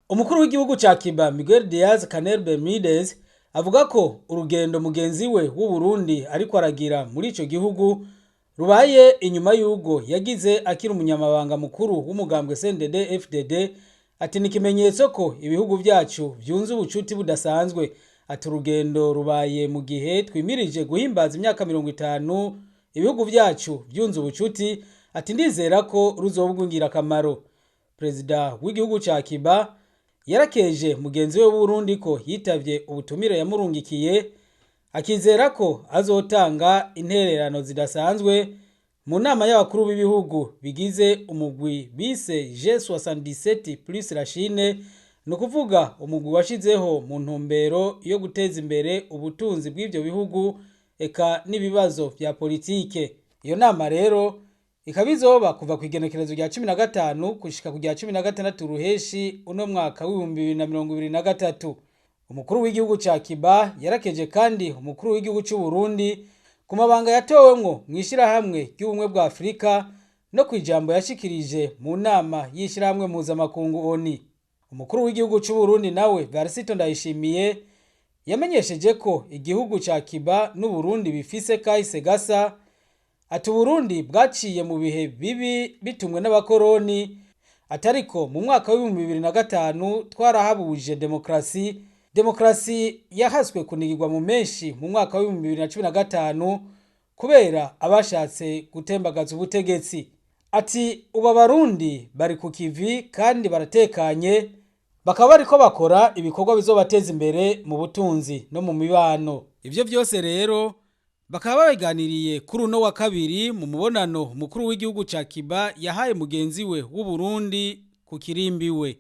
Umukuru w'igihugu ca Cuba Miguel Díaz-Canel Bermúdez avuga ko urugendo mugenzi we w'u Burundi ariko aragira muri ico gihugu rubaye inyuma y'ugo yagize akiri umunyamabanga mukuru w'umugambwe CNDD-FDD. Ati ni ikimenyetso ko ibihugu vyacu vyunze ubucuti budasanzwe. Ati urugendo rubaye mu gihe twimirije guhimbaza imyaka 50 ibihugu vyacu vyunze ubucuti. Ati ndizera ko ruzobwungira akamaro. Perezida w'igihugu ca Cuba yarakeje mugenzi we w'Uburundi ko yitavye ubutumire yamurungikiye, akizera ko azotanga intererano zidasanzwe mu nama y'abakuru b'ibihugu bigize umugwi bise G77 plus la Chine, no kuvuga umugwi washizeho mu ntumbero yo guteza imbere ubutunzi bw'ivyo bihugu eka n'ibibazo vya politike. Iyo nama rero ikabizoba kuva ku igenekerezo rya 15 kushika ku rya 16 ruheshi uno mwaka w'2023. Umukuru w'igihugu ca Cuba yarakeje kandi umukuru w'igihugu c'u Burundi ku mabanga yatowemwo mw'ishirahamwe ry'ubumwe bwa Afrika no kwijambo yashikirije mu nama y'ishirahamwe mpuzamakungu ONU. Umukuru w'igihugu c'u Burundi nawe Varisito Ndayishimiye yamenyesheje ko igihugu ca Cuba n'u Burundi bifise kahise gasa. Ati Burundi bwaciye mu bihe bibi bitumwe n'abakoroni, atariko mu mwaka wa 2005 twarahabuje demokrasi yahaswe kunigirwa mu menshi mu mwaka wa 2015 kubera abashatse gutembagaza ubutegetsi. Ati uba Barundi bari ku kivi kandi baratekanye, bakaba bariko bakora ibikorwa bizobateza imbere mu butunzi no mu mibano. Ivyo vyose rero bakaba babiganiriye kuri uno wa kabiri mu mubonano umukuru w'igihugu ca Cuba yahaye mugenzi we w'u Burundi ku kirimbi we.